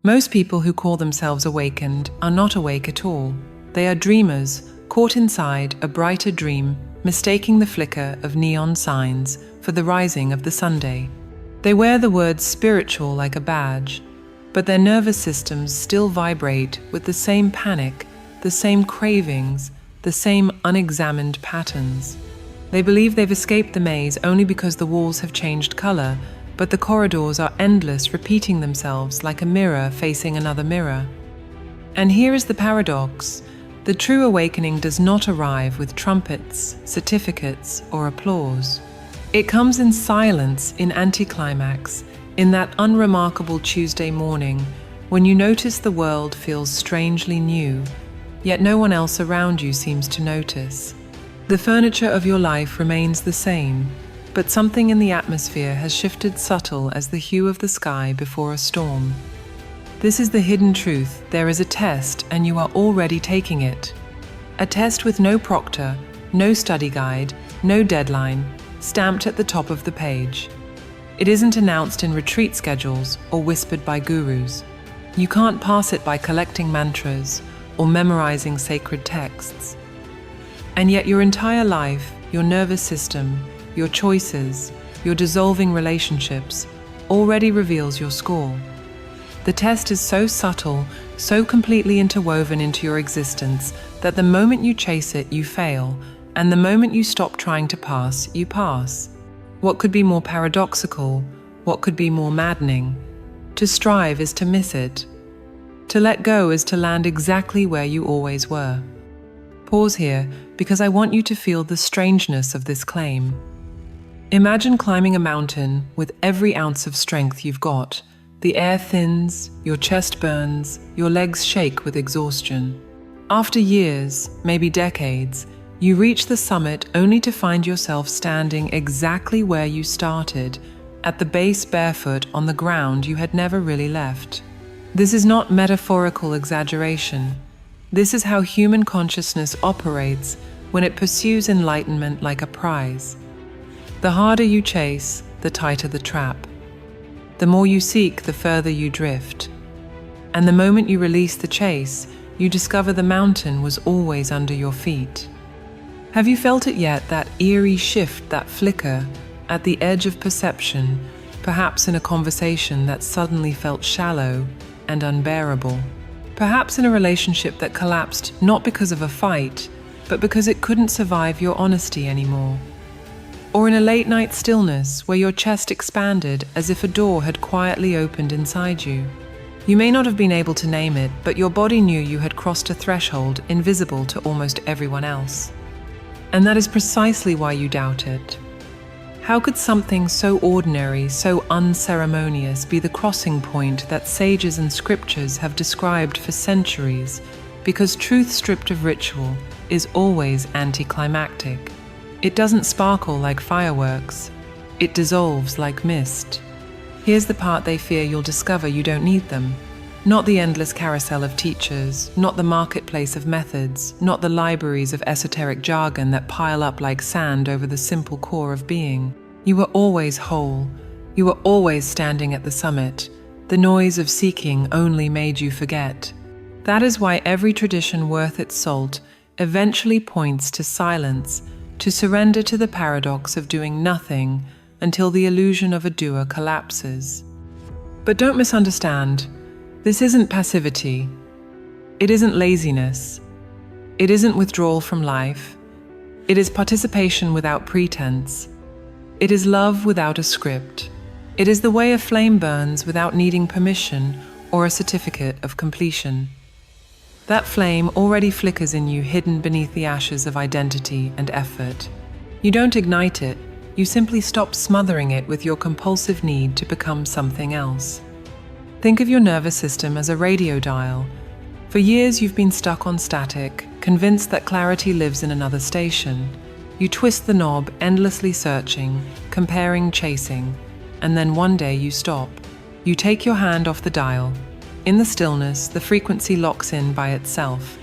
Most people who call themselves awakened are not awake at all. They are dreamers, caught inside a brighter dream, mistaking the flicker of neon signs for the rising of the Sunday. They wear the word spiritual like a badge, but their nervous systems still vibrate with the same panic, the same cravings, the same unexamined patterns. They believe they've escaped the maze only because the walls have changed color, but the corridors are endless, repeating themselves like a mirror facing another mirror. And here is the paradox. The true awakening does not arrive with trumpets, certificates, or applause. It comes in silence, in anticlimax, in that unremarkable Tuesday morning when you notice the world feels strangely new, yet no one else around you seems to notice. The furniture of your life remains the same, but something in the atmosphere has shifted, subtle as the hue of the sky before a storm. This is the hidden truth. There is a test, and you are already taking it. A test with no proctor, no study guide, no deadline, stamped at the top of the page. It isn't announced in retreat schedules or whispered by gurus. You can't pass it by collecting mantras or memorizing sacred texts. And yet your entire life, your nervous system, your choices, your dissolving relationships, already reveals your score. The test is so subtle, so completely interwoven into your existence, that the moment you chase it, you fail, and the moment you stop trying to pass, you pass. What could be more paradoxical? What could be more maddening? To strive is to miss it. To let go is to land exactly where you always were. Pause here, because I want you to feel the strangeness of this claim. Imagine climbing a mountain with every ounce of strength you've got. The air thins, your chest burns, your legs shake with exhaustion. After years, maybe decades, you reach the summit only to find yourself standing exactly where you started, at the base, barefoot on the ground you had never really left. This is not metaphorical exaggeration. This is how human consciousness operates when it pursues enlightenment like a prize. The harder you chase, the tighter the trap. The more you seek, the further you drift. And the moment you release the chase, you discover the mountain was always under your feet. Have you felt it yet, that eerie shift, that flicker, at the edge of perception, perhaps in a conversation that suddenly felt shallow and unbearable? Perhaps in a relationship that collapsed not because of a fight, but because it couldn't survive your honesty anymore. Or in a late-night stillness where your chest expanded as if a door had quietly opened inside you. You may not have been able to name it, but your body knew you had crossed a threshold invisible to almost everyone else. And that is precisely why you doubt it. How could something so ordinary, so unceremonious, be the crossing point that sages and scriptures have described for centuries? Because truth stripped of ritual is always anticlimactic. It doesn't sparkle like fireworks. It dissolves like mist. Here's the part they fear you'll discover: you don't need them. Not the endless carousel of teachers, not the marketplace of methods, not the libraries of esoteric jargon that pile up like sand over the simple core of being. You were always whole. You were always standing at the summit. The noise of seeking only made you forget. That is why every tradition worth its salt eventually points to silence, to surrender to the paradox of doing nothing until the illusion of a doer collapses. But don't misunderstand. This isn't passivity. It isn't laziness. It isn't withdrawal from life. It is participation without pretense. It is love without a script. It is the way a flame burns without needing permission or a certificate of completion. That flame already flickers in you, hidden beneath the ashes of identity and effort. You don't ignite it, you simply stop smothering it with your compulsive need to become something else. Think of your nervous system as a radio dial. For years you've been stuck on static, convinced that clarity lives in another station. You twist the knob, endlessly searching, comparing, chasing, and then one day you stop. You take your hand off the dial. In the stillness, the frequency locks in by itself.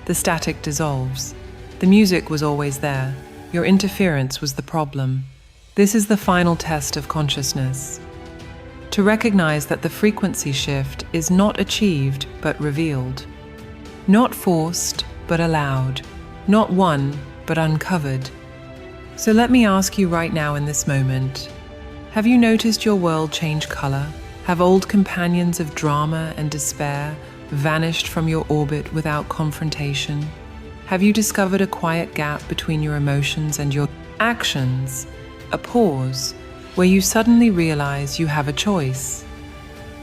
The static dissolves. The music was always there. Your interference was the problem. This is the final test of consciousness. to recognize that the frequency shift is not achieved but revealed. Not forced but allowed. Not won but uncovered. So let me ask you right now in this moment, have you noticed your world change color? Have old companions of drama and despair vanished from your orbit without confrontation? Have you discovered a quiet gap between your emotions and your actions? A pause where you suddenly realize you have a choice?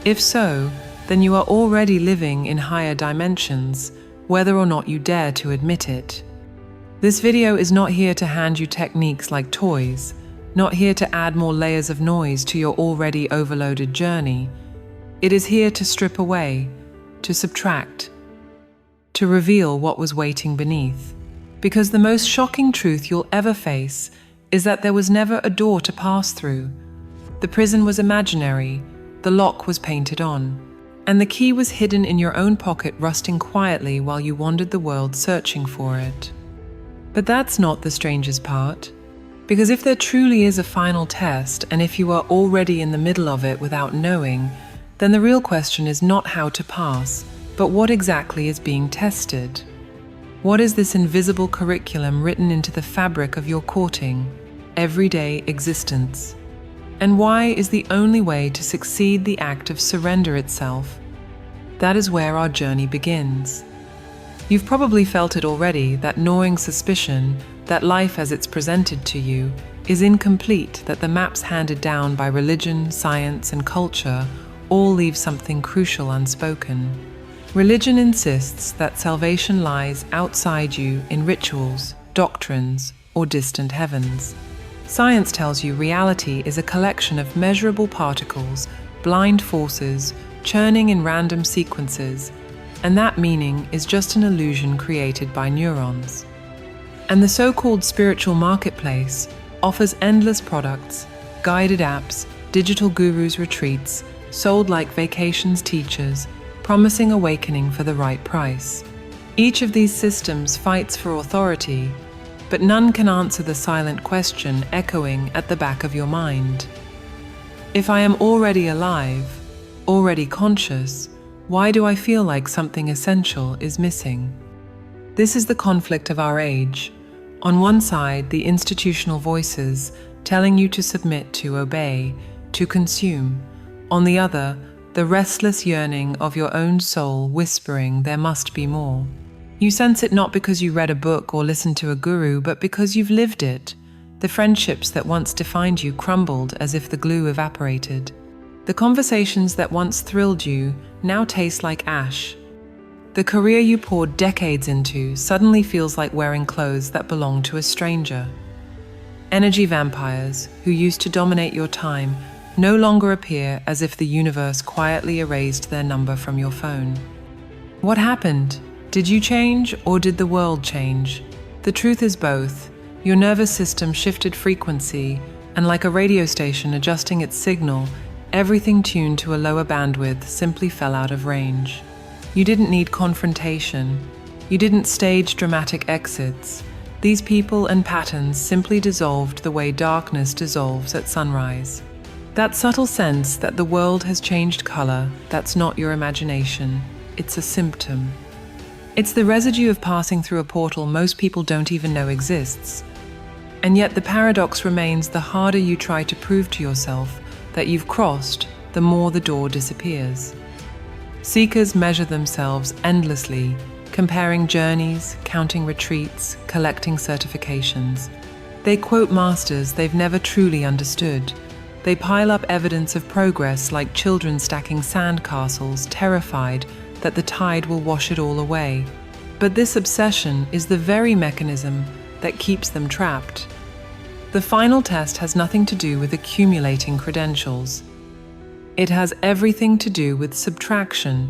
If so, then you are already living in higher dimensions, whether or not you dare to admit it. This video is not here to hand you techniques like toys, not here to add more layers of noise to your already overloaded journey. It is here to strip away, to subtract, to reveal what was waiting beneath. Because the most shocking truth you'll ever face is that there was never a door to pass through. The prison was imaginary, the lock was painted on, and the key was hidden in your own pocket, rusting quietly while you wandered the world searching for it. But that's not the strangest part. Because if there truly is a final test, and if you are already in the middle of it without knowing, then the real question is not how to pass, but what exactly is being tested. What is this invisible curriculum written into the fabric of your courting, everyday existence? And why is the only way to succeed the act of surrender itself? That is where our journey begins. You've probably felt it already, that gnawing suspicion that life as it's presented to you is incomplete, that the maps handed down by religion, science, and culture all leave something crucial unspoken. Religion insists that salvation lies outside you in rituals, doctrines, or distant heavens. Science tells you reality is a collection of measurable particles, blind forces, churning in random sequences, and that meaning is just an illusion created by neurons. And the so-called spiritual marketplace offers endless products, guided apps, digital gurus' retreats, sold like vacations teachers, promising awakening for the right price. Each of these systems fights for authority, but none can answer the silent question echoing at the back of your mind. If I am already alive, already conscious, why do I feel like something essential is missing? This is the conflict of our age. On one side, the institutional voices telling you to submit, to obey, to consume. On the other, the restless yearning of your own soul whispering there must be more. You sense it not because you read a book or listened to a guru, but because you've lived it. The friendships that once defined you crumbled as if the glue evaporated. The conversations that once thrilled you now taste like ash. The career you poured decades into suddenly feels like wearing clothes that belong to a stranger. Energy vampires who used to dominate your time no longer appear, as if the universe quietly erased their number from your phone. What happened? Did you change, or did the world change? The truth is both. Your nervous system shifted frequency, and like a radio station adjusting its signal, everything tuned to a lower bandwidth simply fell out of range. You didn't need confrontation. You didn't stage dramatic exits. These people and patterns simply dissolved the way darkness dissolves at sunrise. That subtle sense that the world has changed color, that's not your imagination. It's a symptom. It's the residue of passing through a portal most people don't even know exists. And yet the paradox remains: the harder you try to prove to yourself that you've crossed, the more the door disappears. Seekers measure themselves endlessly, comparing journeys, counting retreats, collecting certifications. They quote masters they've never truly understood. They pile up evidence of progress like children stacking sand castles, terrified that the tide will wash it all away. But this obsession is the very mechanism that keeps them trapped. The final test has nothing to do with accumulating credentials. It has everything to do with subtraction,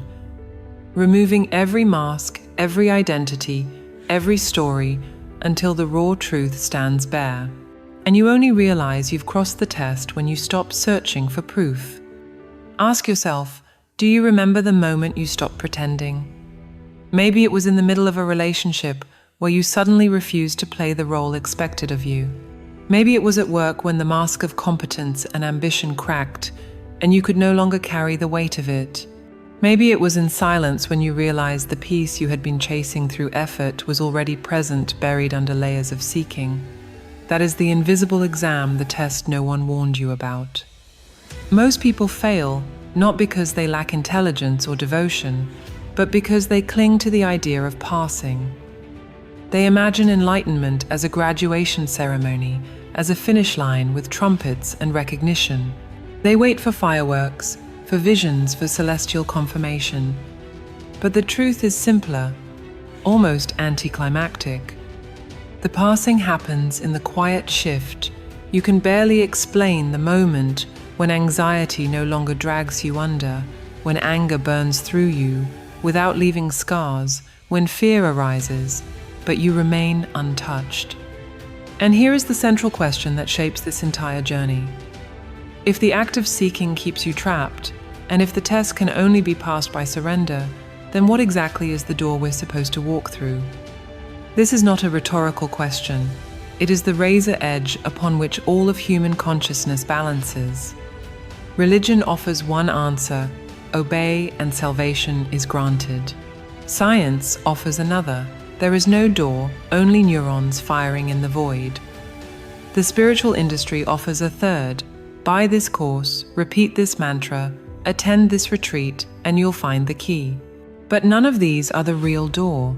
removing every mask, every identity, every story, until the raw truth stands bare. And you only realize you've crossed the test when you stop searching for proof. Ask yourself, do you remember the moment you stopped pretending? Maybe it was in the middle of a relationship where you suddenly refused to play the role expected of you. Maybe it was at work when the mask of competence and ambition cracked, and you could no longer carry the weight of it. Maybe it was in silence when you realized the peace you had been chasing through effort was already present, buried under layers of seeking. That is the invisible exam, the test no one warned you about. Most people fail, not because they lack intelligence or devotion, but because they cling to the idea of passing. They imagine enlightenment as a graduation ceremony, as a finish line with trumpets and recognition. They wait for fireworks, for visions, for celestial confirmation. But the truth is simpler, almost anticlimactic. The passing happens in the quiet shift. You can barely explain the moment when anxiety no longer drags you under, when anger burns through you without leaving scars, when fear arises, but you remain untouched. And here is the central question that shapes this entire journey. If the act of seeking keeps you trapped, and if the test can only be passed by surrender, then what exactly is the door we're supposed to walk through? This is not a rhetorical question. It is the razor edge upon which all of human consciousness balances. Religion offers one answer: obey and salvation is granted. Science offers another: there is no door, only neurons firing in the void. The spiritual industry offers a third: buy this course, repeat this mantra, attend this retreat, and you'll find the key. But none of these are the real door.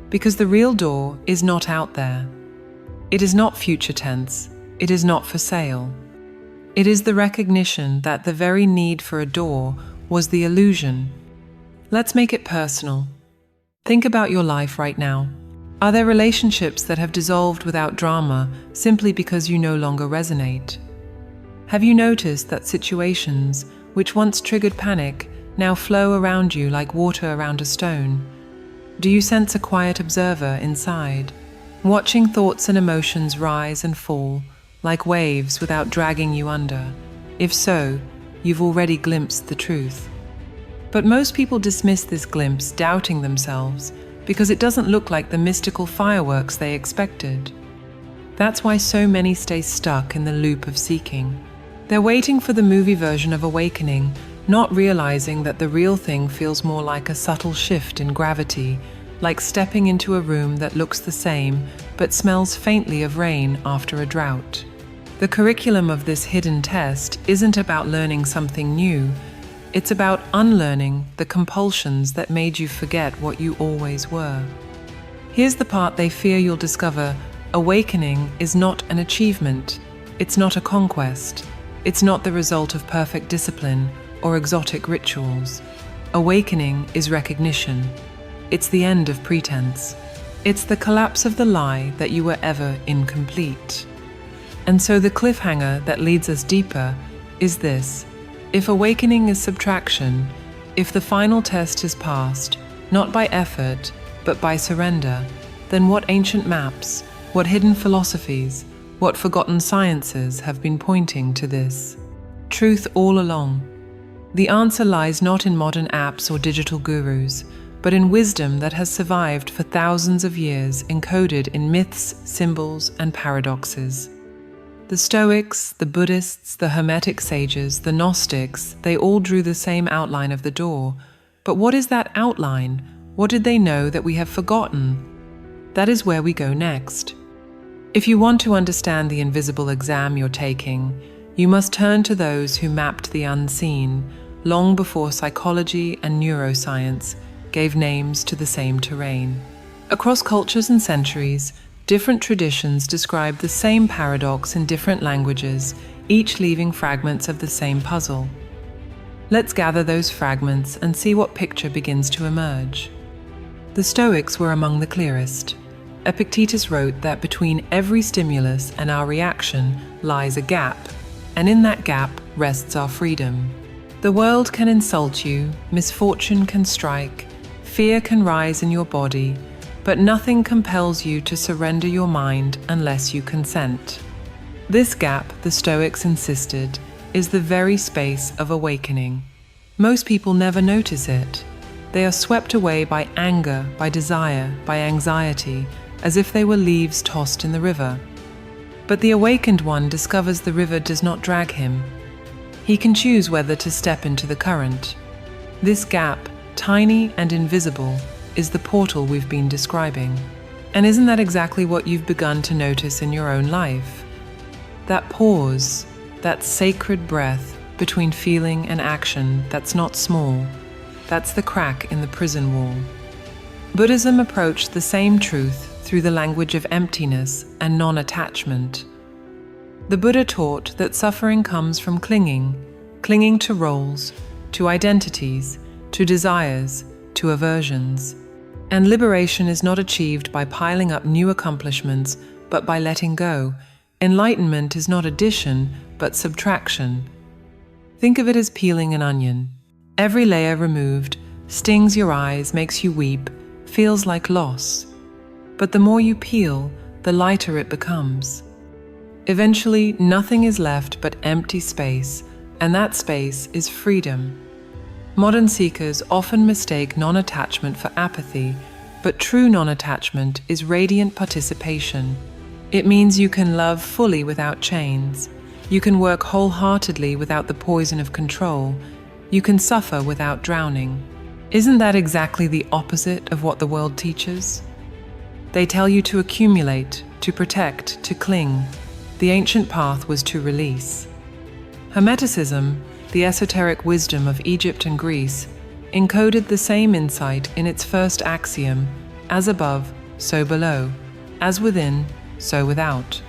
Because the real door is not out there. It is not future tense. It is not for sale. It is the recognition that the very need for a door was the illusion. Let's make it personal. Think about your life right now. Are there relationships that have dissolved without drama simply because you no longer resonate? Have you noticed that situations which once triggered panic now flow around you like water around a stone? Do you sense a quiet observer inside, watching thoughts and emotions rise and fall like waves without dragging you under? If so, you've already glimpsed the truth. But most people dismiss this glimpse, doubting themselves, because it doesn't look like the mystical fireworks they expected. That's why so many stay stuck in the loop of seeking. They're waiting for the movie version of awakening, not realizing that the real thing feels more like a subtle shift in gravity, like stepping into a room that looks the same but smells faintly of rain after a drought. The curriculum of this hidden test isn't about learning something new. It's about unlearning the compulsions that made you forget what you always were. Here's the part they fear you'll discover: awakening is not an achievement. It's not a conquest. It's not the result of perfect discipline or exotic rituals. Awakening is recognition. It's the end of pretense. It's the collapse of the lie that you were ever incomplete. And so the cliffhanger that leads us deeper is this: if awakening is subtraction, if the final test is passed, not by effort, but by surrender, then what ancient maps, what hidden philosophies, what forgotten sciences have been pointing to this truth all along? The answer lies not in modern apps or digital gurus, but in wisdom that has survived for thousands of years, encoded in myths, symbols, and paradoxes. The Stoics, the Buddhists, the Hermetic sages, the Gnostics, they all drew the same outline of the door. But what is that outline? What did they know that we have forgotten? That is where we go next. If you want to understand the invisible exam you're taking, you must turn to those who mapped the unseen long before psychology and neuroscience gave names to the same terrain. Across cultures and centuries, different traditions describe the same paradox in different languages, each leaving fragments of the same puzzle. Let's gather those fragments and see what picture begins to emerge. The Stoics were among the clearest. Epictetus wrote that between every stimulus and our reaction lies a gap, and in that gap rests our freedom. The world can insult you, misfortune can strike, fear can rise in your body, but nothing compels you to surrender your mind unless you consent. This gap, the Stoics insisted, is the very space of awakening. Most people never notice it. They are swept away by anger, by desire, by anxiety, as if they were leaves tossed in the river. But the awakened one discovers the river does not drag him. He can choose whether to step into the current. This gap, tiny and invisible, is the portal we've been describing. And isn't that exactly what you've begun to notice in your own life? That pause, that sacred breath between feeling and action that's not small, that's the crack in the prison wall. Buddhism approached the same truth through the language of emptiness and non-attachment. The Buddha taught that suffering comes from clinging to roles, to identities, to desires, to aversions. And liberation is not achieved by piling up new accomplishments, but by letting go. Enlightenment is not addition, but subtraction. Think of it as peeling an onion. Every layer removed stings your eyes, makes you weep, feels like loss. But the more you peel, the lighter it becomes. Eventually, nothing is left but empty space, and that space is freedom. Modern seekers often mistake non-attachment for apathy, but true non-attachment is radiant participation. It means you can love fully without chains. You can work wholeheartedly without the poison of control. You can suffer without drowning. Isn't that exactly the opposite of what the world teaches? They tell you to accumulate, to protect, to cling. The ancient path was to release. Hermeticism, the esoteric wisdom of Egypt and Greece, encoded the same insight in its first axiom: as above, so below, as within, so without.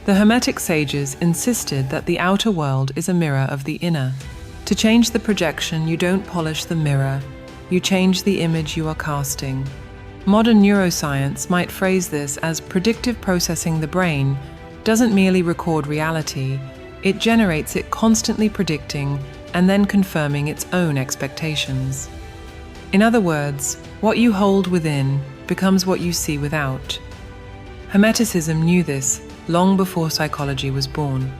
The Hermetic sages insisted that the outer world is a mirror of the inner. To change the projection, you don't polish the mirror, you change the image you are casting. Modern neuroscience might phrase this as predictive processing. The brain doesn't merely record reality, it generates it, constantly predicting and then confirming its own expectations. In other words, what you hold within becomes what you see without. Hermeticism knew this long before psychology was born.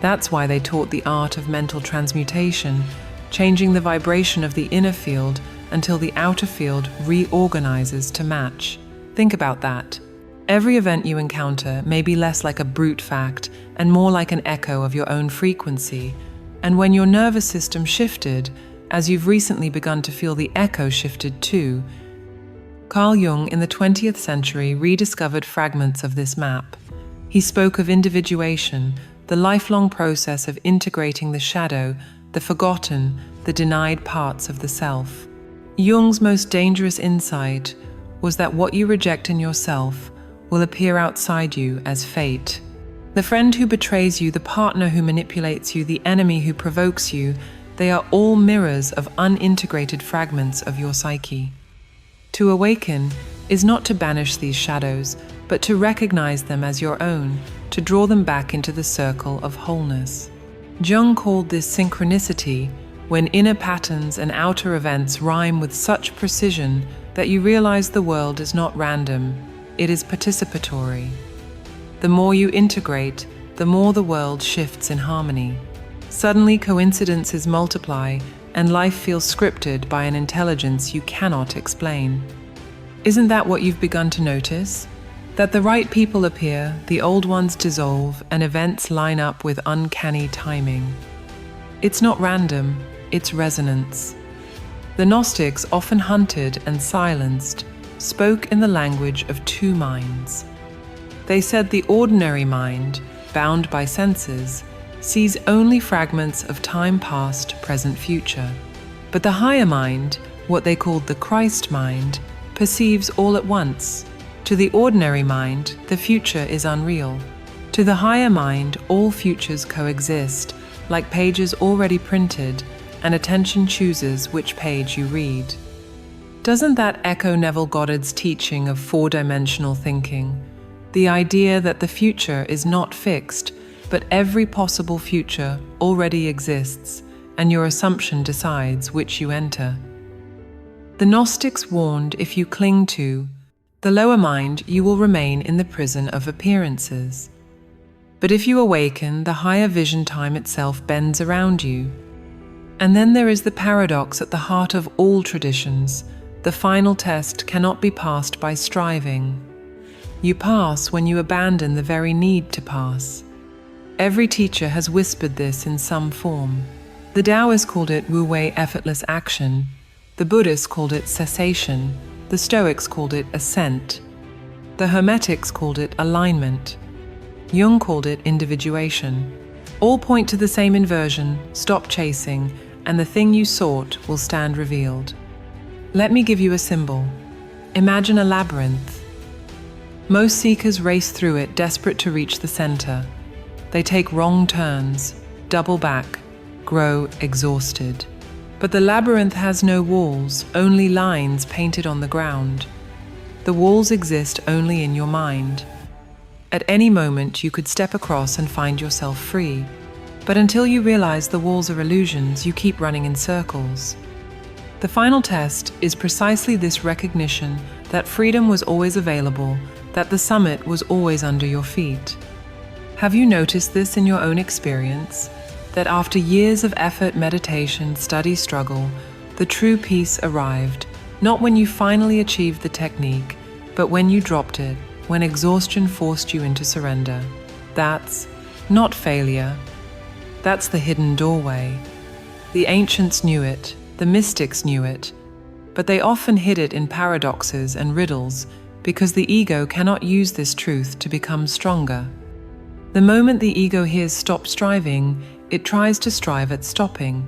That's why they taught the art of mental transmutation, changing the vibration of the inner field until the outer field reorganizes to match. Think about that. Every event you encounter may be less like a brute fact and more like an echo of your own frequency. And when your nervous system shifted, as you've recently begun to feel the echo shifted too. Carl Jung in the 20th century rediscovered fragments of this map. He spoke of individuation, the lifelong process of integrating the shadow, the forgotten, the denied parts of the self. Jung's most dangerous insight was that what you reject in yourself will appear outside you as fate. The friend who betrays you, the partner who manipulates you, the enemy who provokes you, they are all mirrors of unintegrated fragments of your psyche. To awaken is not to banish these shadows, but to recognize them as your own, to draw them back into the circle of wholeness. Jung called this synchronicity, when inner patterns and outer events rhyme with such precision that you realize the world is not random, it is participatory. The more you integrate, the more the world shifts in harmony. Suddenly coincidences multiply, and life feels scripted by an intelligence you cannot explain. Isn't that what you've begun to notice? That the right people appear, the old ones dissolve, and events line up with uncanny timing. It's not random, it's resonance. The Gnostics, often hunted and silenced, spoke in the language of two minds. They said the ordinary mind, bound by senses, sees only fragments of time past, present, future. But the higher mind, what they called the Christ mind, perceives all at once. To the ordinary mind, the future is unreal. To the higher mind, all futures coexist, like pages already printed, and attention chooses which page you read. Doesn't that echo Neville Goddard's teaching of four-dimensional thinking? The idea that the future is not fixed, but every possible future already exists, and your assumption decides which you enter. The Gnostics warned if you cling to the lower mind, you will remain in the prison of appearances. But if you awaken, the higher vision time itself bends around you. And then there is the paradox at the heart of all traditions. The final test cannot be passed by striving. You pass when you abandon the very need to pass. Every teacher has whispered this in some form. The Taoists called it wu-wei, effortless action. The Buddhists called it cessation. The Stoics called it ascent. The Hermetics called it alignment. Jung called it individuation. All point to the same inversion: stop chasing, and the thing you sought will stand revealed. Let me give you a symbol. Imagine a labyrinth. Most seekers race through it, desperate to reach the center. They take wrong turns, double back, grow exhausted. But the labyrinth has no walls, only lines painted on the ground. The walls exist only in your mind. At any moment, you could step across and find yourself free. But until you realize the walls are illusions, you keep running in circles. The final test is precisely this recognition that freedom was always available, that the summit was always under your feet. Have you noticed this in your own experience? That after years of effort, meditation, study, struggle, the true peace arrived, not when you finally achieved the technique, but when you dropped it, when exhaustion forced you into surrender. That's not failure. That's the hidden doorway. The ancients knew it, the mystics knew it, but they often hid it in paradoxes and riddles because the ego cannot use this truth to become stronger. The moment the ego hears stop striving, it tries to strive at stopping.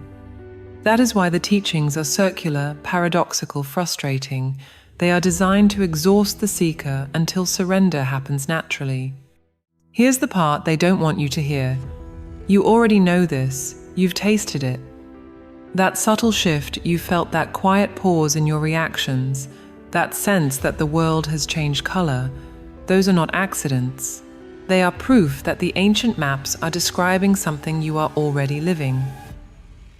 That is why the teachings are circular, paradoxical, frustrating. They are designed to exhaust the seeker until surrender happens naturally. Here's the part they don't want you to hear. You already know this, you've tasted it. That subtle shift, you felt that quiet pause in your reactions, that sense that the world has changed color. Those are not accidents. They are proof that the ancient maps are describing something you are already living.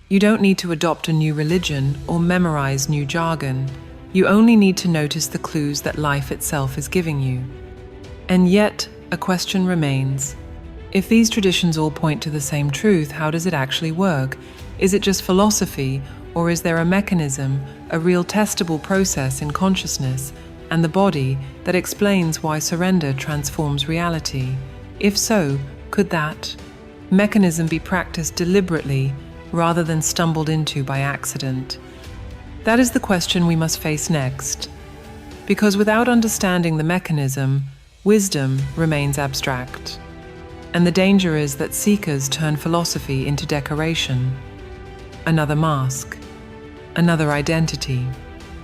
You don't need to adopt a new religion or memorize new jargon. You only need to notice the clues that life itself is giving you. And yet, a question remains. If these traditions all point to the same truth, how does it actually work? Is it just philosophy, or is there a mechanism, a real testable process in consciousness and the body that explains why surrender transforms reality? If so, could that mechanism be practiced deliberately rather than stumbled into by accident? That is the question we must face next. Because without understanding the mechanism, wisdom remains abstract. And the danger is that seekers turn philosophy into decoration. Another mask, another identity.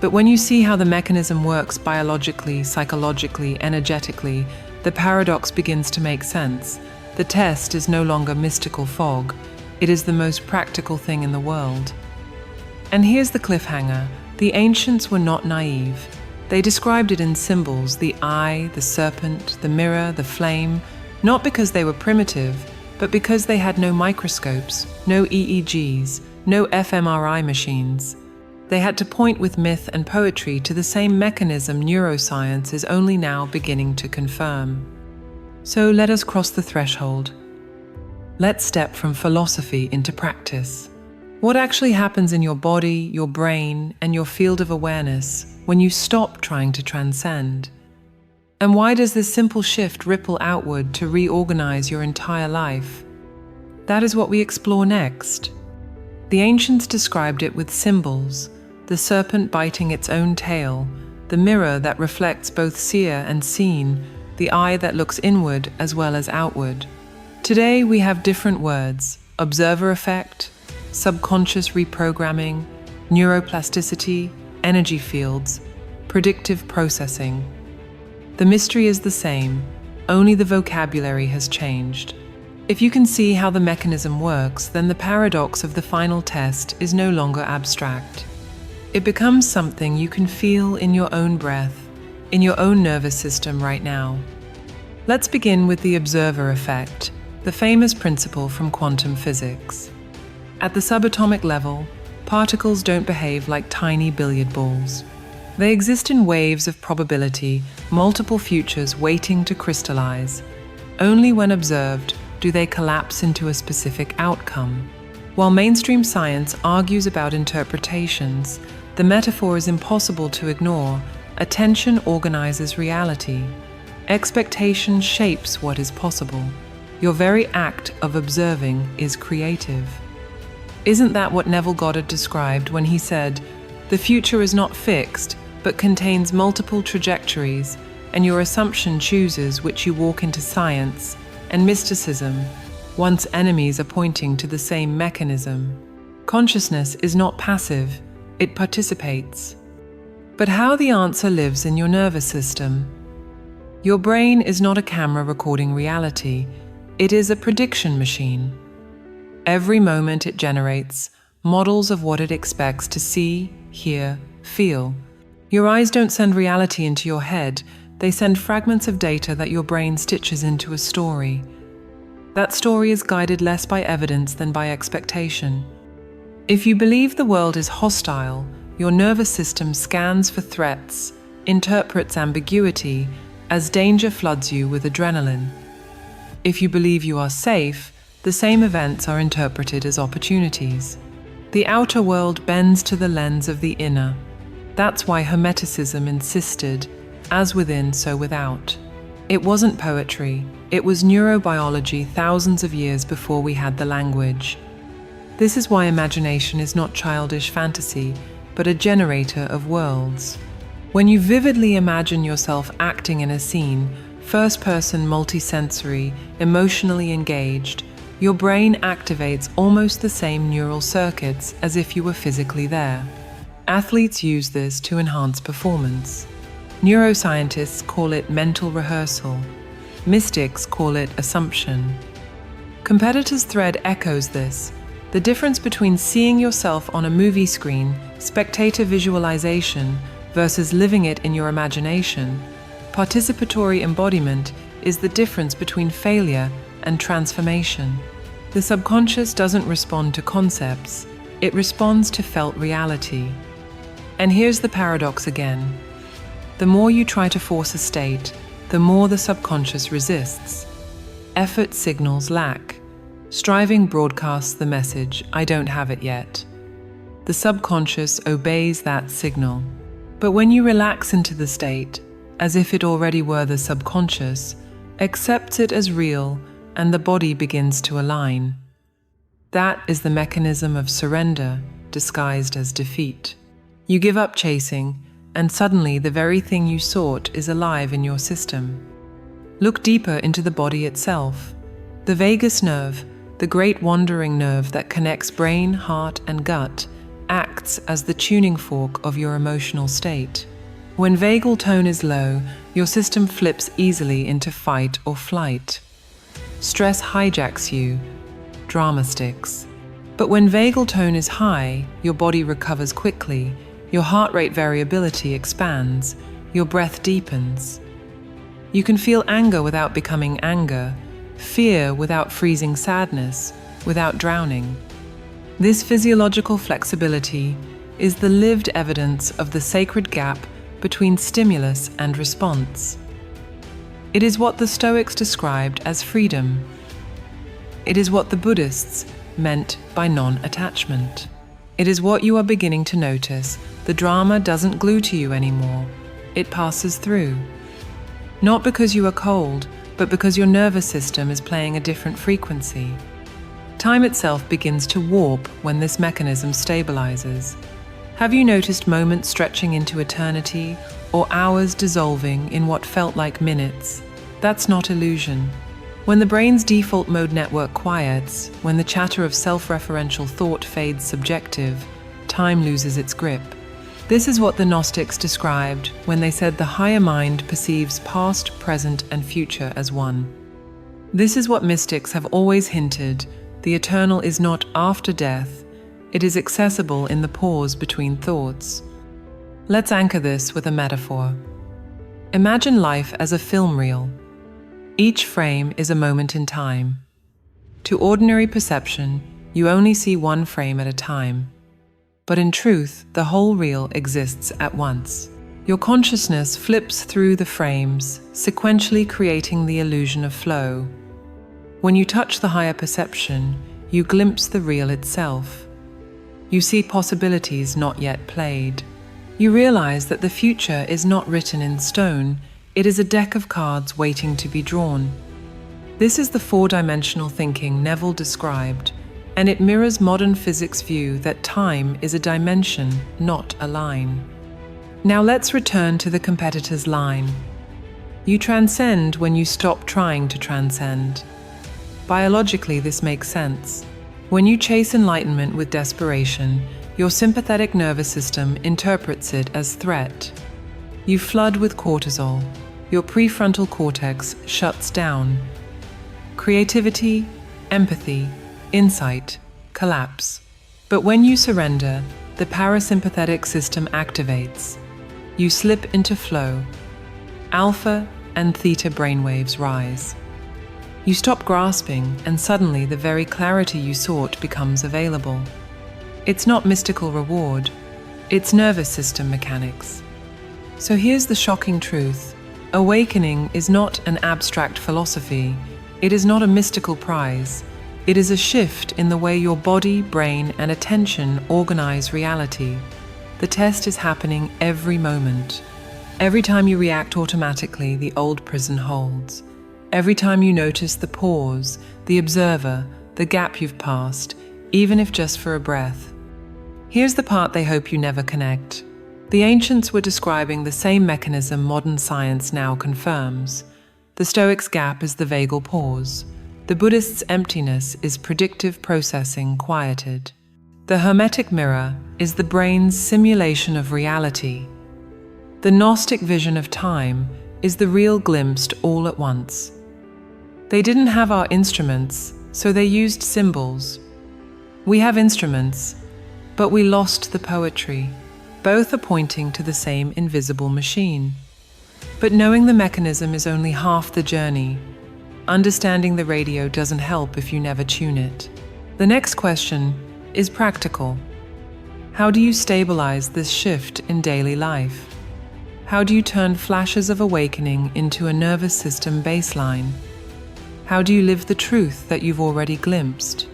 But when you see how the mechanism works biologically, psychologically, energetically, the paradox begins to make sense. The test is no longer mystical fog. It is the most practical thing in the world. And here's the cliffhanger. The ancients were not naive. They described it in symbols: the eye, the serpent, the mirror, the flame, not because they were primitive, but because they had no microscopes, no EEGs, no fMRI machines. They had to point with myth and poetry to the same mechanism neuroscience is only now beginning to confirm. So let us cross the threshold. Let's step from philosophy into practice. What actually happens in your body, your brain, and your field of awareness when you stop trying to transcend? And why does this simple shift ripple outward to reorganize your entire life? That is what we explore next. The ancients described it with symbols: the serpent biting its own tail, the mirror that reflects both seer and seen, the eye that looks inward as well as outward. Today we have different words: observer effect, subconscious reprogramming, neuroplasticity, energy fields, predictive processing. The mystery is the same, only the vocabulary has changed. If you can see how the mechanism works, then the paradox of the final test is no longer abstract. It becomes something you can feel in your own breath, in your own nervous system right now. Let's begin with the observer effect, the famous principle from quantum physics. At the subatomic level, particles don't behave like tiny billiard balls. They exist in waves of probability, multiple futures waiting to crystallize. Only when observed do they collapse into a specific outcome. While mainstream science argues about interpretations, the metaphor is impossible to ignore. Attention organizes reality. Expectation shapes what is possible. Your very act of observing is creative. Isn't that what Neville Goddard described when he said, "The future is not fixed, but contains multiple trajectories, and your assumption chooses which you walk into science and mysticism, once enemies are pointing to the same mechanism." Consciousness is not passive, it participates. But how the answer lives in your nervous system. Your brain is not a camera recording reality, it is a prediction machine. Every moment it generates models of what it expects to see, hear, feel. Your eyes don't send reality into your head, they send fragments of data that your brain stitches into a story. That story is guided less by evidence than by expectation. If you believe the world is hostile, your nervous system scans for threats, interprets ambiguity, as danger floods you with adrenaline. If you believe you are safe, the same events are interpreted as opportunities. The outer world bends to the lens of the inner. That's why Hermeticism insisted, as within, so without. It wasn't poetry, it was neurobiology thousands of years before we had the language. This is why imagination is not childish fantasy, but a generator of worlds. When you vividly imagine yourself acting in a scene, first-person, multisensory, emotionally engaged, your brain activates almost the same neural circuits as if you were physically there. Athletes use this to enhance performance. Neuroscientists call it mental rehearsal. Mystics call it assumption. Competitors' thread echoes this. The difference between seeing yourself on a movie screen, spectator visualization, versus living it in your imagination, participatory embodiment, is the difference between failure and transformation. The subconscious doesn't respond to concepts, it responds to felt reality. And here's the paradox again. The more you try to force a state, the more the subconscious resists. Effort signals lack. Striving broadcasts the message, "I don't have it yet." The subconscious obeys that signal. But when you relax into the state, as if it already were, the subconscious accepts it as real and the body begins to align. That is the mechanism of surrender disguised as defeat. You give up chasing, and suddenly the very thing you sought is alive in your system. Look deeper into the body itself. The vagus nerve, the great wandering nerve that connects brain, heart, and gut, acts as the tuning fork of your emotional state. When vagal tone is low, your system flips easily into fight or flight. Stress hijacks you, drama sticks. But when vagal tone is high, your body recovers quickly, your heart rate variability expands, your breath deepens. You can feel anger without becoming anger, fear without freezing sadness, without drowning. This physiological flexibility is the lived evidence of the sacred gap between stimulus and response. It is what the Stoics described as freedom. It is what the Buddhists meant by non-attachment. It is what you are beginning to notice. The drama doesn't glue to you anymore. It passes through. Not because you are cold, but because your nervous system is playing a different frequency. Time itself begins to warp when this mechanism stabilizes. Have you noticed moments stretching into eternity, or hours dissolving in what felt like minutes? That's not illusion. When the brain's default mode network quiets, when the chatter of self-referential thought fades subjective, time loses its grip. This is what the Gnostics described when they said the higher mind perceives past, present, and future as one. This is what mystics have always hinted: the eternal is not after death, it is accessible in the pause between thoughts. Let's anchor this with a metaphor. Imagine life as a film reel. Each frame is a moment in time. To ordinary perception, you only see one frame at a time. But in truth, the whole reel exists at once. Your consciousness flips through the frames, sequentially creating the illusion of flow. When you touch the higher perception, you glimpse the reel itself. You see possibilities not yet played. You realize that the future is not written in stone, it is a deck of cards waiting to be drawn. This is the four-dimensional thinking Neville described, and it mirrors modern physics' view that time is a dimension, not a line. Now let's return to the competitor's line. You transcend when you stop trying to transcend. Biologically, this makes sense. When you chase enlightenment with desperation, your sympathetic nervous system interprets it as threat. You flood with cortisol. Your prefrontal cortex shuts down. Creativity, empathy, insight collapse. But when you surrender, the parasympathetic system activates. You slip into flow. Alpha and theta brainwaves rise. You stop grasping, and suddenly the very clarity you sought becomes available. It's not mystical reward, it's nervous system mechanics. So here's the shocking truth. Awakening is not an abstract philosophy. It is not a mystical prize. It is a shift in the way your body, brain, and attention organize reality. The test is happening every moment. Every time you react automatically, the old prison holds. Every time you notice the pause, the observer, the gap you've passed, even if just for a breath. Here's the part they hope you never connect. The ancients were describing the same mechanism modern science now confirms. The Stoics' gap is the vagal pause. The Buddhists' emptiness is predictive processing quieted. The Hermetic mirror is the brain's simulation of reality. The Gnostic vision of time is the real glimpsed all at once. They didn't have our instruments, so they used symbols. We have instruments, but we lost the poetry. Both are pointing to the same invisible machine. But knowing the mechanism is only half the journey. Understanding the radio doesn't help if you never tune it. The next question is practical. How do you stabilize this shift in daily life? How do you turn flashes of awakening into a nervous system baseline? How do you live the truth that you've already glimpsed?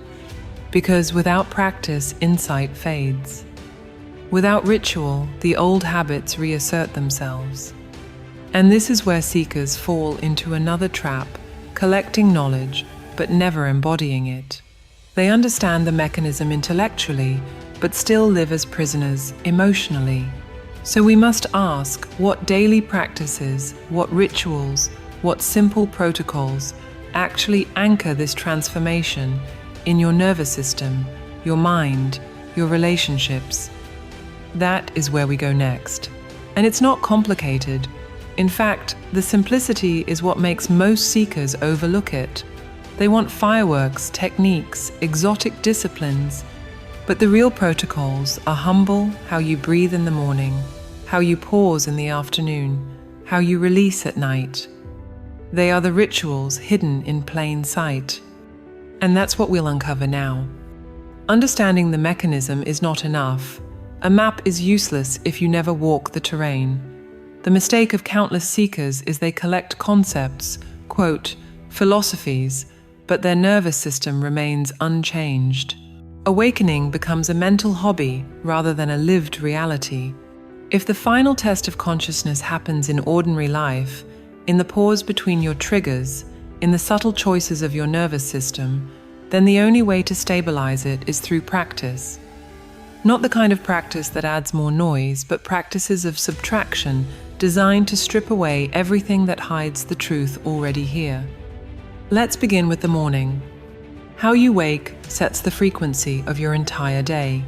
Because without practice, insight fades. Without ritual, the old habits reassert themselves. And this is where seekers fall into another trap, collecting knowledge, but never embodying it. They understand the mechanism intellectually, but still live as prisoners emotionally. So we must ask, what daily practices, what rituals, what simple protocols actually anchor this transformation in your nervous system, your mind, your relationships? That is where we go next. And it's not complicated. In fact, the simplicity is what makes most seekers overlook it. They want fireworks, techniques, exotic disciplines, but the real protocols are humble: how you breathe in the morning, how you pause in the afternoon, how you release at night. They are the rituals hidden in plain sight. And that's what we'll uncover now. Understanding the mechanism is not enough. A map is useless if you never walk the terrain. The mistake of countless seekers is they collect concepts, quote, philosophies, but their nervous system remains unchanged. Awakening becomes a mental hobby rather than a lived reality. If the final test of consciousness happens in ordinary life, in the pause between your triggers, in the subtle choices of your nervous system, then the only way to stabilize it is through practice. Not the kind of practice that adds more noise, but practices of subtraction designed to strip away everything that hides the truth already here. Let's begin with the morning. How you wake sets the frequency of your entire day.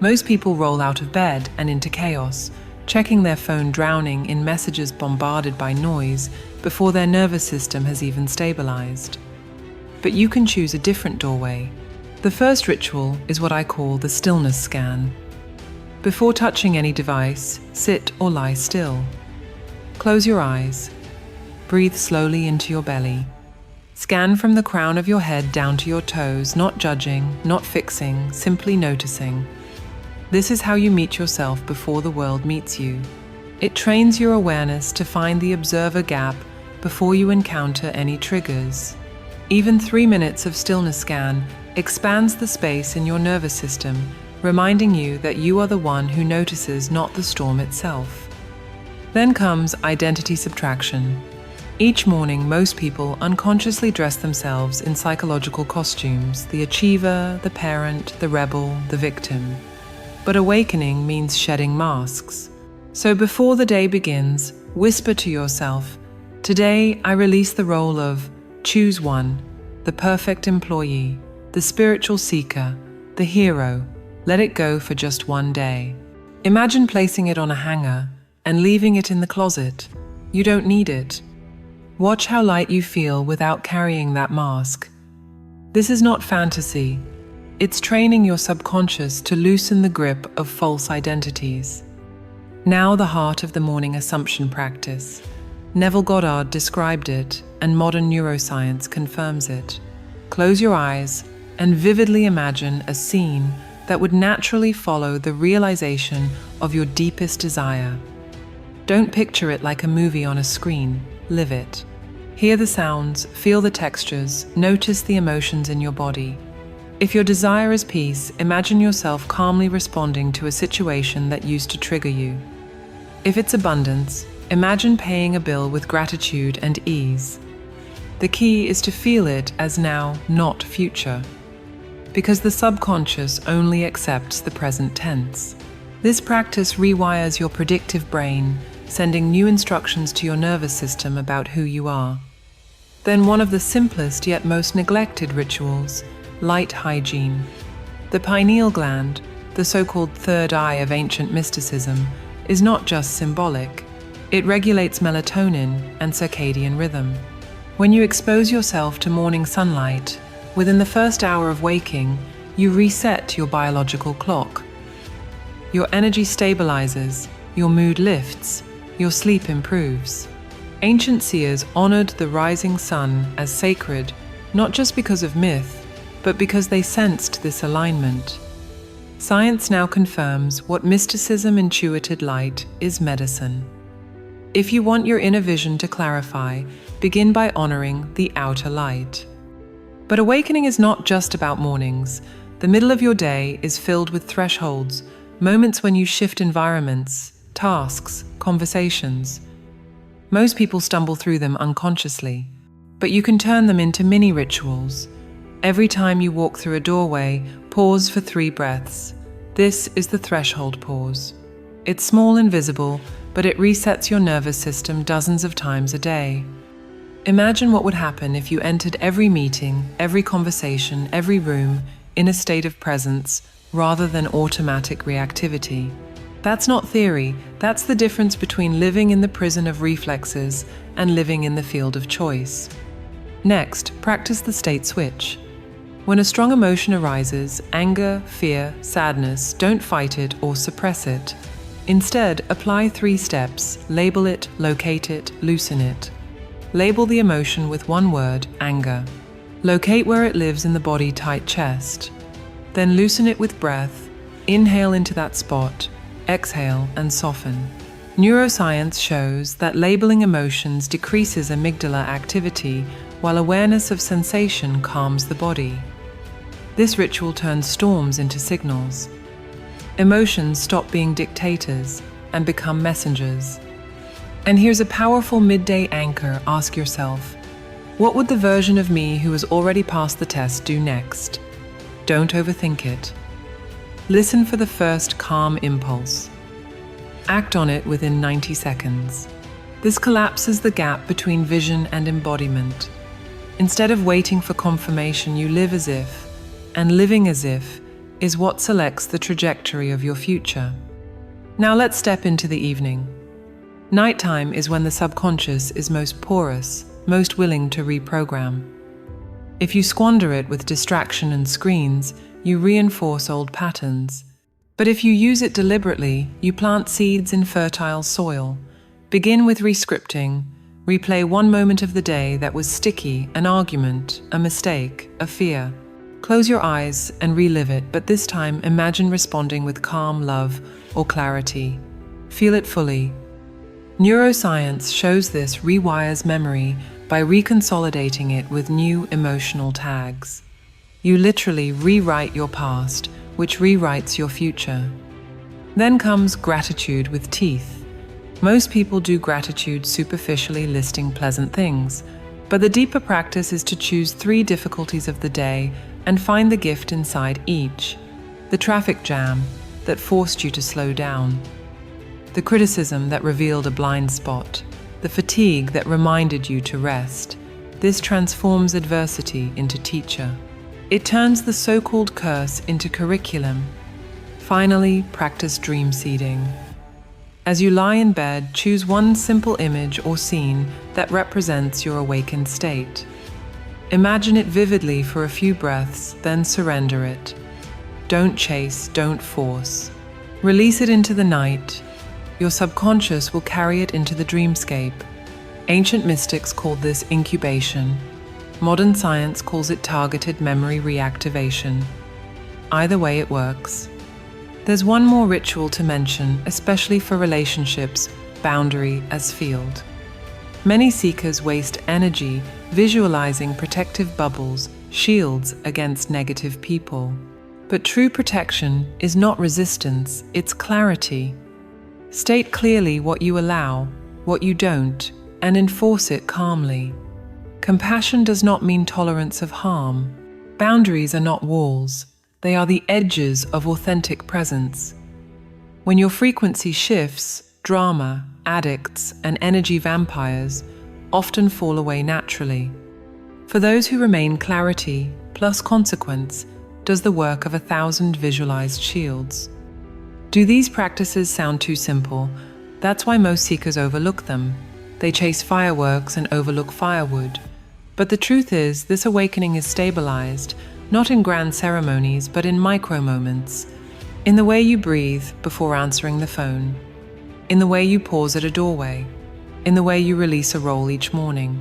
Most people roll out of bed and into chaos, checking their phone, drowning in messages, bombarded by noise before their nervous system has even stabilized. But you can choose a different doorway. The first ritual is what I call the stillness scan. Before touching any device, sit or lie still. Close your eyes. Breathe slowly into your belly. Scan from the crown of your head down to your toes, not judging, not fixing, simply noticing. This is how you meet yourself before the world meets you. It trains your awareness to find the observer gap before you encounter any triggers. Even 3 minutes of stillness scan expands the space in your nervous system, reminding you that you are the one who notices, not the storm itself. Then comes identity subtraction. Each morning, most people unconsciously dress themselves in psychological costumes: the achiever, the parent, the rebel, the victim. But awakening means shedding masks. So before the day begins, whisper to yourself, "Today I release the role of choose one, the perfect employee, the spiritual seeker, the hero. Let it go for just one day." Imagine placing it on a hanger and leaving it in the closet. You don't need it. Watch how light you feel without carrying that mask. This is not fantasy. It's training your subconscious to loosen the grip of false identities. Now the heart of the morning assumption practice. Neville Goddard described it, and modern neuroscience confirms it. Close your eyes and vividly imagine a scene that would naturally follow the realization of your deepest desire. Don't picture it like a movie on a screen. Live it. Hear the sounds, feel the textures, notice the emotions in your body. If your desire is peace, imagine yourself calmly responding to a situation that used to trigger you. If it's abundance, imagine paying a bill with gratitude and ease. The key is to feel it as now, not future, because the subconscious only accepts the present tense. This practice rewires your predictive brain, sending new instructions to your nervous system about who you are. Then one of the simplest yet most neglected rituals, light hygiene. The pineal gland, the so-called third eye of ancient mysticism, is not just symbolic. It regulates melatonin and circadian rhythm. When you expose yourself to morning sunlight, within the first hour of waking, you reset your biological clock. Your energy stabilizes, your mood lifts, your sleep improves. Ancient seers honored the rising sun as sacred, not just because of myth, but because they sensed this alignment. Science now confirms what mysticism intuited light is medicine. If you want your inner vision to clarify, begin by honoring the outer light. But awakening is not just about mornings. The middle of your day is filled with thresholds, moments when you shift environments, tasks, conversations. Most people stumble through them unconsciously, but you can turn them into mini rituals. Every time you walk through a doorway, pause for 3 breaths. This is the threshold pause. It's small and visible, but it resets your nervous system dozens of times a day. Imagine what would happen if you entered every meeting, every conversation, every room in a state of presence rather than automatic reactivity. That's not theory, that's the difference between living in the prison of reflexes and living in the field of choice. Next, practice the state switch. When a strong emotion arises, anger, fear, sadness, don't fight it or suppress it. Instead, apply 3 steps: label it, locate it, loosen it. Label the emotion with one word, anger. Locate where it lives in the body, tight chest. Then loosen it with breath. Inhale into that spot, exhale and soften. Neuroscience shows that labeling emotions decreases amygdala activity, while awareness of sensation calms the body. This ritual turns storms into signals. Emotions stop being dictators and become messengers. And here's a powerful midday anchor. Ask yourself, what would the version of me who has already passed the test do next? Don't overthink it. Listen for the first calm impulse. Act on it within 90 seconds. This collapses the gap between vision and embodiment. Instead of waiting for confirmation, you live as if, and living as if is what selects the trajectory of your future. Now let's step into the evening. Nighttime is when the subconscious is most porous, most willing to reprogram. If you squander it with distraction and screens, you reinforce old patterns. But if you use it deliberately, you plant seeds in fertile soil. Begin with rescripting. Replay one moment of the day that was sticky, an argument, a mistake, a fear. Close your eyes and relive it, but this time imagine responding with calm love or clarity. Feel it fully. Neuroscience shows this rewires memory by reconsolidating it with new emotional tags. You literally rewrite your past, which rewrites your future. Then comes gratitude with teeth. Most people do gratitude superficially, listing pleasant things, but the deeper practice is to choose 3 difficulties of the day and find the gift inside each. The traffic jam that forced you to slow down, the criticism that revealed a blind spot, the fatigue that reminded you to rest. This transforms adversity into teacher. It turns the so-called curse into curriculum. Finally, practice dream seeding. As you lie in bed, choose one simple image or scene that represents your awakened state. Imagine it vividly for a few breaths, then surrender it. Don't chase, don't force. Release it into the night. Your subconscious will carry it into the dreamscape. Ancient mystics called this incubation. Modern science calls it targeted memory reactivation. Either way, it works. There's one more ritual to mention, especially for relationships, boundary as field. Many seekers waste energy visualizing protective bubbles, shields against negative people. But true protection is not resistance, it's clarity. State clearly what you allow, what you don't, and enforce it calmly. Compassion does not mean tolerance of harm. Boundaries are not walls. They are the edges of authentic presence. When your frequency shifts, drama, addicts, and energy vampires often fall away naturally. For those who remain, clarity plus consequence does the work of 1,000 visualized shields. Do these practices sound too simple? That's why most seekers overlook them. They chase fireworks and overlook firewood. But the truth is, this awakening is stabilized, not in grand ceremonies, but in micro moments. In the way you breathe before answering the phone. In the way you pause at a doorway. In the way you release a roll each morning.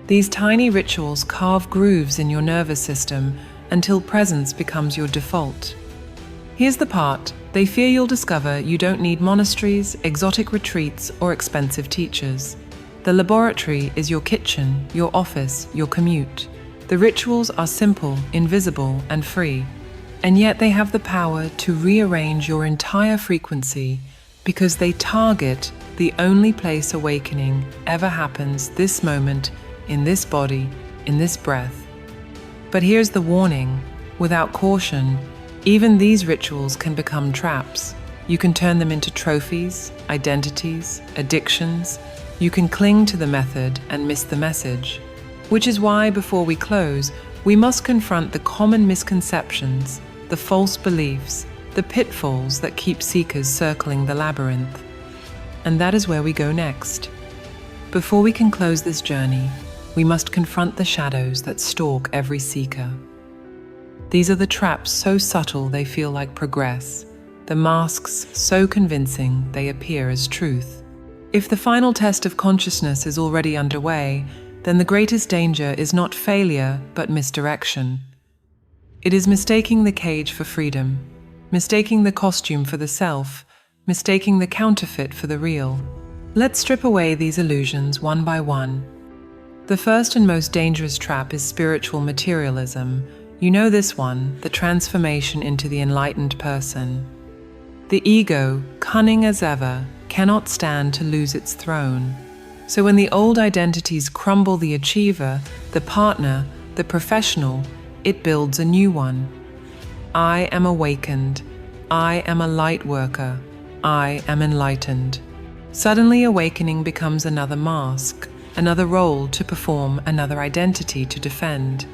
These tiny rituals carve grooves in your nervous system until presence becomes your default. Here's the part. They fear you'll discover you don't need monasteries, exotic retreats, or expensive teachers. The laboratory is your kitchen, your office, your commute. The rituals are simple, invisible, and free, and yet they have the power to rearrange your entire frequency because they target the only place awakening ever happens, this moment, in this body, in this breath. But here's the warning. Without caution, even these rituals can become traps. You can turn them into trophies, identities, addictions. You can cling to the method and miss the message. Which is why, before we close, we must confront the common misconceptions, the false beliefs, the pitfalls that keep seekers circling the labyrinth. And that is where we go next. Before we can close this journey, we must confront the shadows that stalk every seeker. These are the traps so subtle they feel like progress, the masks so convincing they appear as truth. If the final test of consciousness is already underway, then the greatest danger is not failure, but misdirection. It is mistaking the cage for freedom, mistaking the costume for the self, mistaking the counterfeit for the real. Let's strip away these illusions one by one. The first and most dangerous trap is spiritual materialism. You know this one, the transformation into the enlightened person. The ego, cunning as ever, cannot stand to lose its throne. So when the old identities crumble, the achiever, the partner, the professional, it builds a new one. I am awakened. I am a light worker. I am enlightened. Suddenly, awakening becomes another mask, another role to perform, another identity to defend.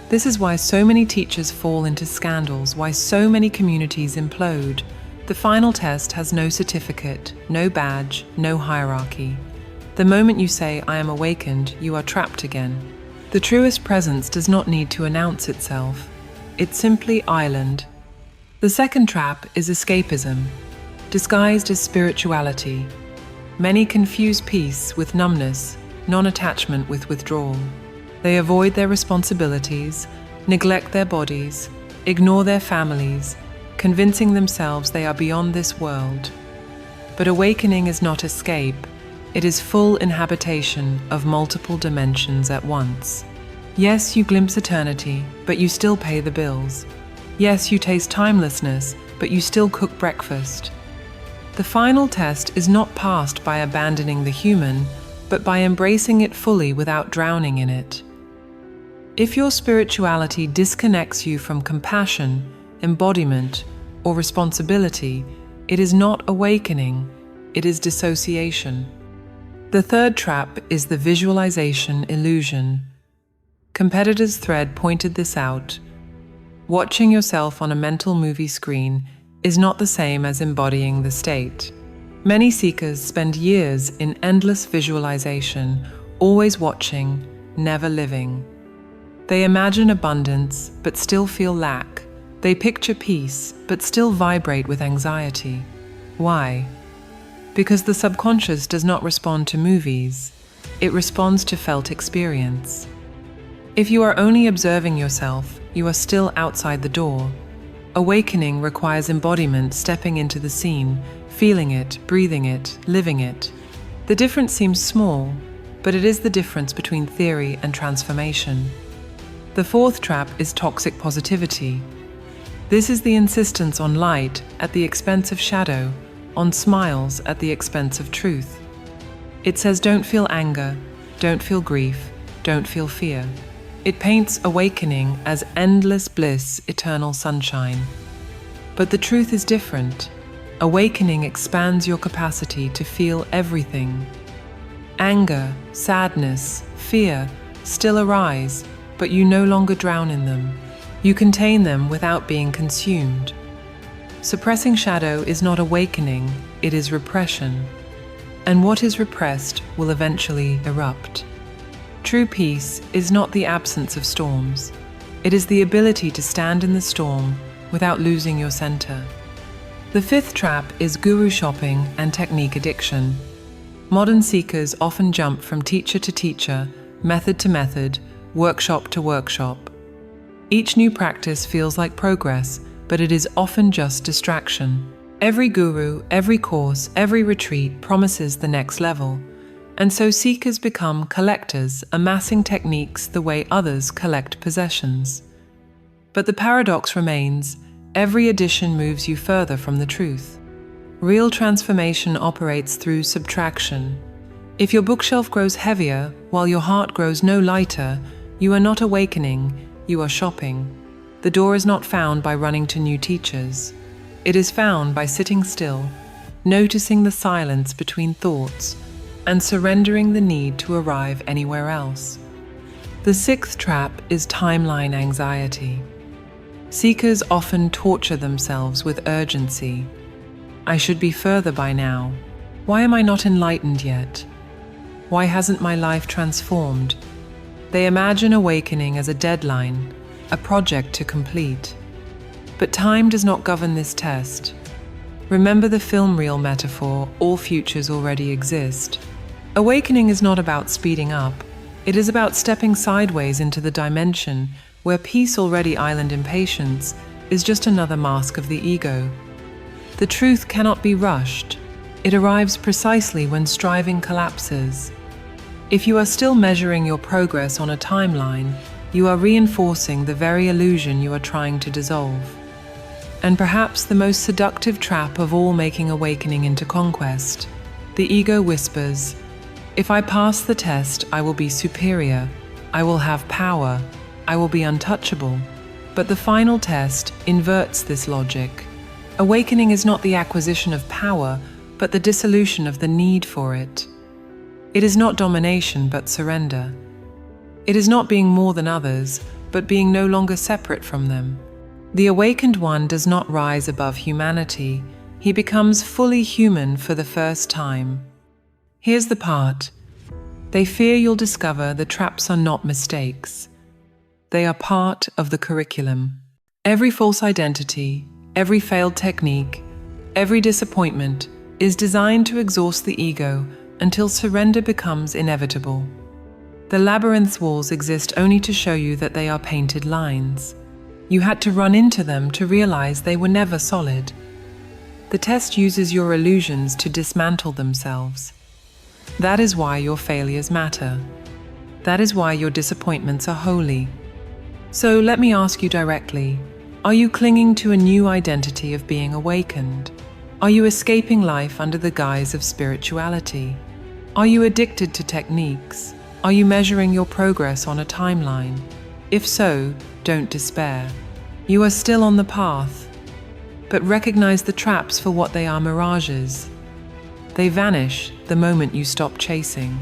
This is why so many teachers fall into scandals, why so many communities implode. The final test has no certificate, no badge, no hierarchy. The moment you say, I am awakened, you are trapped again. The truest presence does not need to announce itself. It's simply island. The second trap is escapism, disguised as spirituality. Many confuse peace with numbness, non-attachment with withdrawal. They avoid their responsibilities, neglect their bodies, ignore their families, convincing themselves they are beyond this world. But awakening is not escape. It is full inhabitation of multiple dimensions at once. Yes, you glimpse eternity, but you still pay the bills. Yes, you taste timelessness, but you still cook breakfast. The final test is not passed by abandoning the human, but by embracing it fully without drowning in it. If your spirituality disconnects you from compassion, embodiment, or responsibility, it is not awakening, it is dissociation. The third trap is the visualization illusion. Competitors' Thread pointed this out. Watching yourself on a mental movie screen is not the same as embodying the state. Many seekers spend years in endless visualization, always watching, never living. They imagine abundance, but still feel lack. They picture peace, but still vibrate with anxiety. Why? Because the subconscious does not respond to movies. It responds to felt experience. If you are only observing yourself, you are still outside the door. Awakening requires embodiment, stepping into the scene, feeling it, breathing it, living it. The difference seems small, but it is the difference between theory and transformation. The fourth trap is toxic positivity. This is the insistence on light at the expense of shadow, on smiles at the expense of truth. It says don't feel anger, don't feel grief, don't feel fear. It paints awakening as endless bliss, eternal sunshine. But the truth is different. Awakening expands your capacity to feel everything. Anger, sadness, fear still arise, but you no longer drown in them. You contain them without being consumed. Suppressing shadow is not awakening, it is repression. And what is repressed will eventually erupt. True peace is not the absence of storms. It is the ability to stand in the storm without losing your center. The fifth trap is guru shopping and technique addiction. Modern seekers often jump from teacher to teacher, method to method, workshop to workshop. Each new practice feels like progress, but it is often just distraction. Every guru, every course, every retreat promises the next level. And so seekers become collectors, amassing techniques the way others collect possessions. But the paradox remains, every addition moves you further from the truth. Real transformation operates through subtraction. If your bookshelf grows heavier, while your heart grows no lighter, you are not awakening, you are shopping. The door is not found by running to new teachers. It is found by sitting still, noticing the silence between thoughts, and surrendering the need to arrive anywhere else. The sixth trap is timeline anxiety. Seekers often torture themselves with urgency. I should be further by now. Why am I not enlightened yet? Why hasn't my life transformed? They imagine awakening as a deadline, a project to complete. But time does not govern this test. Remember the film reel metaphor, all futures already exist. Awakening is not about speeding up. It is about stepping sideways into the dimension where peace already island impatience is just another mask of the ego. The truth cannot be rushed. It arrives precisely when striving collapses. If you are still measuring your progress on a timeline, you are reinforcing the very illusion you are trying to dissolve. And perhaps the most seductive trap of all making awakening into conquest, the ego whispers, if I pass the test, I will be superior, I will have power, I will be untouchable. But the final test inverts this logic. Awakening is not the acquisition of power, but the dissolution of the need for it. It is not domination, but surrender. It is not being more than others, but being no longer separate from them. The awakened one does not rise above humanity. He becomes fully human for the first time. Here's the part. They fear you'll discover the traps are not mistakes. They are part of the curriculum. Every false identity, every failed technique, every disappointment is designed to exhaust the ego until surrender becomes inevitable. The labyrinth's walls exist only to show you that they are painted lines. You had to run into them to realize they were never solid. The test uses your illusions to dismantle themselves. That is why your failures matter. That is why your disappointments are holy. So let me ask you directly, are you clinging to a new identity of being awakened? Are you escaping life under the guise of spirituality? Are you addicted to techniques? Are you measuring your progress on a timeline? If so, don't despair. You are still on the path, but recognize the traps for what they are: mirages. They vanish the moment you stop chasing.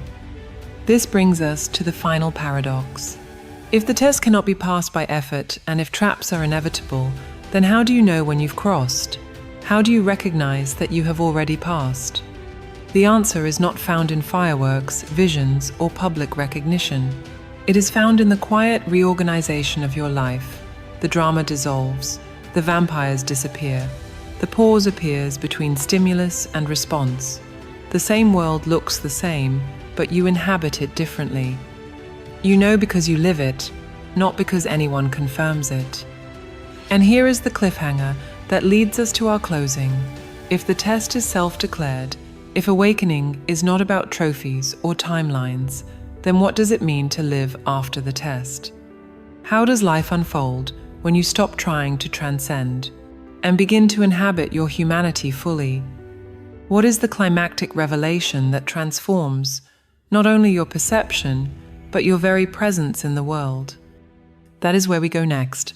This brings us to the final paradox. If the test cannot be passed by effort, and if traps are inevitable, then how do you know when you've crossed? How do you recognize that you have already passed? The answer is not found in fireworks, visions, or public recognition. It is found in the quiet reorganization of your life. The drama dissolves, the vampires disappear, the pause appears between stimulus and response. The same world looks the same, but you inhabit it differently. You know because you live it, not because anyone confirms it. And here is the cliffhanger that leads us to our closing. If the test is self-declared, if awakening is not about trophies or timelines, then what does it mean to live after the test? How does life unfold when you stop trying to transcend and begin to inhabit your humanity fully? What is the climactic revelation that transforms not only your perception, but your very presence in the world? That is where we go next.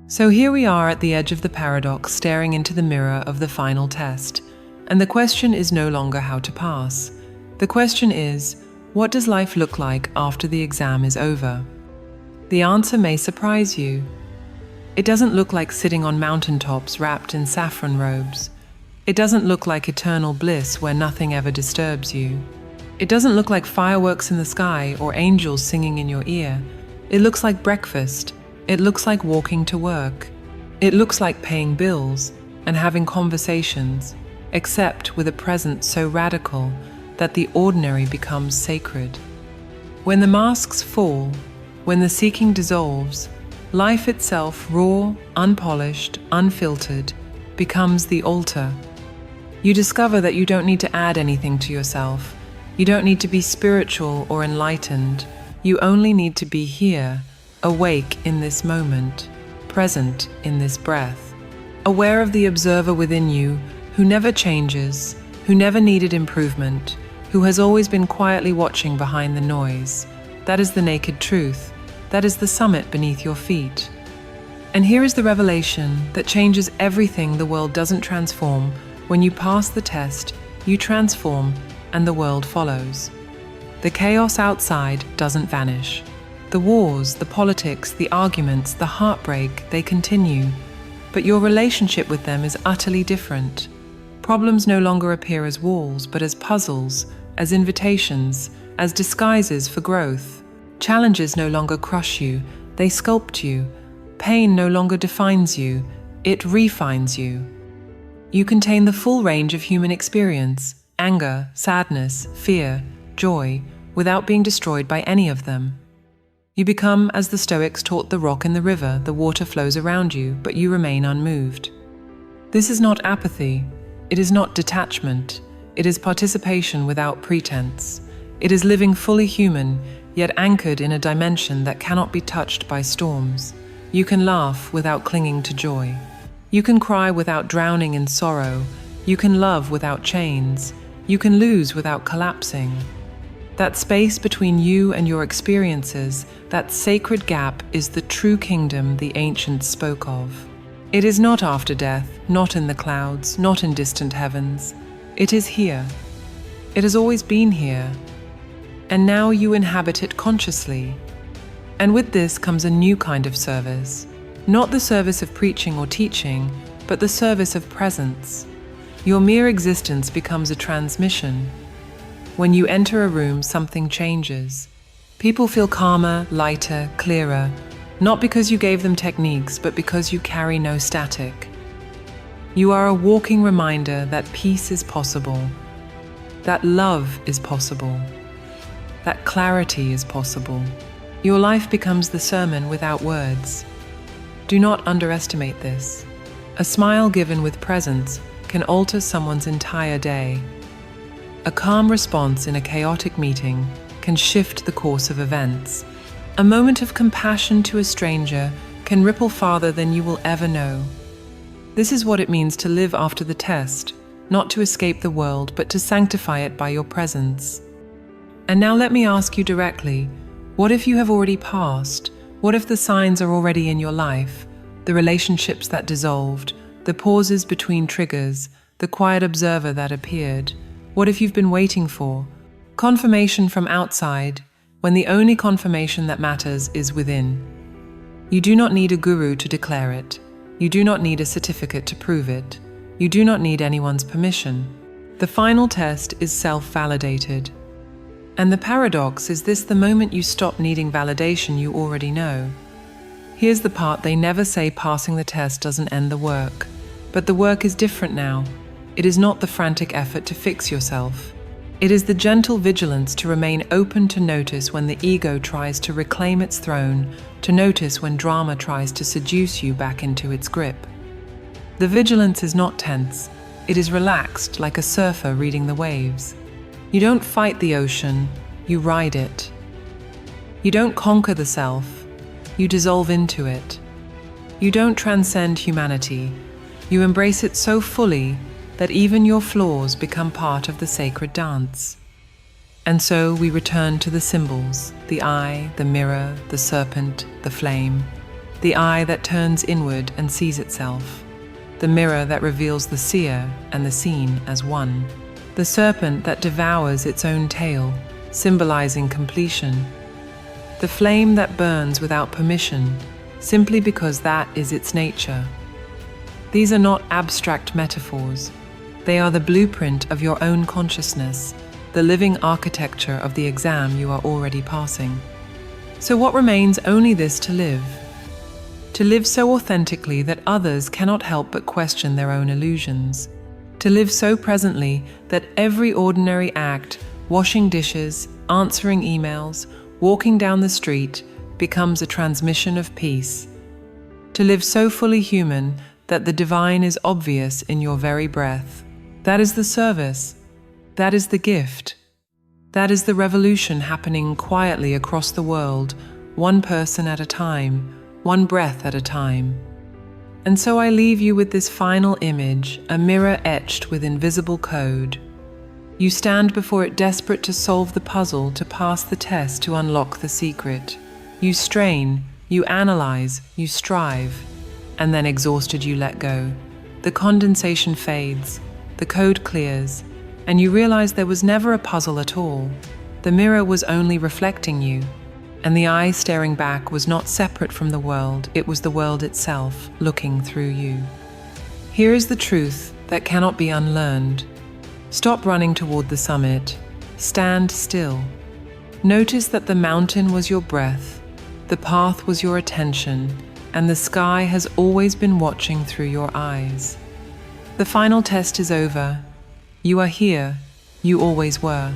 So here we are at the edge of the paradox, staring into the mirror of the final test. And the question is no longer how to pass. The question is, what does life look like after the exam is over? The answer may surprise you. It doesn't look like sitting on mountaintops wrapped in saffron robes. It doesn't look like eternal bliss where nothing ever disturbs you. It doesn't look like fireworks in the sky or angels singing in your ear. It looks like breakfast. It looks like walking to work. It looks like paying bills and having conversations, except with a presence so radical that the ordinary becomes sacred. When the masks fall, when the seeking dissolves, life itself, raw, unpolished, unfiltered, becomes the altar. You discover that you don't need to add anything to yourself. You don't need to be spiritual or enlightened. You only need to be here, awake in this moment, present in this breath, aware of the observer within you who never changes, who never needed improvement, who has always been quietly watching behind the noise. That is the naked truth. That is the summit beneath your feet. And here is the revelation that changes everything. The world doesn't transform. When you pass the test, you transform, and the world follows. The chaos outside doesn't vanish. The wars, the politics, the arguments, the heartbreak, they continue. But your relationship with them is utterly different. Problems no longer appear as walls, but as puzzles, as invitations, as disguises for growth. Challenges no longer crush you, they sculpt you. Pain no longer defines you, it refines you. You contain the full range of human experience: anger, sadness, fear, joy, without being destroyed by any of them. You become, as the Stoics taught, the rock in the river. The water flows around you, but you remain unmoved. This is not apathy. It is not detachment. It is participation without pretense. It is living fully human, yet anchored in a dimension that cannot be touched by storms. You can laugh without clinging to joy. You can cry without drowning in sorrow. You can love without chains. You can lose without collapsing. That space between you and your experiences, that sacred gap, is the true kingdom the ancients spoke of. It is not after death, not in the clouds, not in distant heavens. It is here. It has always been here. And now you inhabit it consciously. And with this comes a new kind of service. Not the service of preaching or teaching, but the service of presence. Your mere existence becomes a transmission. When you enter a room, something changes. People feel calmer, lighter, clearer, not because you gave them techniques, but because you carry no static. You are a walking reminder that peace is possible, that love is possible, that clarity is possible. Your life becomes the sermon without words. Do not underestimate this. A smile given with presence can alter someone's entire day. A calm response in a chaotic meeting can shift the course of events. A moment of compassion to a stranger can ripple farther than you will ever know. This is what it means to live after the test, not to escape the world, but to sanctify it by your presence. And now let me ask you directly, what if you have already passed? What if the signs are already in your life? The relationships that dissolved, the pauses between triggers, the quiet observer that appeared. What if you've been waiting for confirmation from outside, when the only confirmation that matters is within? You do not need a guru to declare it. You do not need a certificate to prove it. You do not need anyone's permission. The final test is self-validated. And the paradox is this: the moment you stop needing validation, you already know. Here's the part they never say: passing the test doesn't end the work. But the work is different now. It is not the frantic effort to fix yourself. It is the gentle vigilance to remain open, to notice when the ego tries to reclaim its throne, to notice when drama tries to seduce you back into its grip. The vigilance is not tense. It is relaxed, like a surfer reading the waves. You don't fight the ocean, you ride it. You don't conquer the self, you dissolve into it. You don't transcend humanity, you embrace it so fully that even your flaws become part of the sacred dance. And so we return to the symbols: the eye, the mirror, the serpent, the flame. The eye that turns inward and sees itself. The mirror that reveals the seer and the seen as one. The serpent that devours its own tail, symbolizing completion. The flame that burns without permission, simply because that is its nature. These are not abstract metaphors. They are the blueprint of your own consciousness, the living architecture of the exam you are already passing. So what remains? Only this: to live. To live so authentically that others cannot help but question their own illusions. To live so presently that every ordinary act, washing dishes, answering emails, walking down the street, becomes a transmission of peace. To live so fully human that the divine is obvious in your very breath. That is the service. That is the gift. That is the revolution happening quietly across the world, one person at a time, one breath at a time. And so I leave you with this final image, a mirror etched with invisible code. You stand before it, desperate to solve the puzzle, to pass the test, to unlock the secret. You strain, you analyze, you strive, and then exhausted you let go. The condensation fades, the code clears, and you realize there was never a puzzle at all. The mirror was only reflecting you, and the eye staring back was not separate from the world, it was the world itself looking through you. Here is the truth that cannot be unlearned. Stop running toward the summit. Stand still. Notice that the mountain was your breath, the path was your attention, and the sky has always been watching through your eyes. The final test is over. You are here. You always were.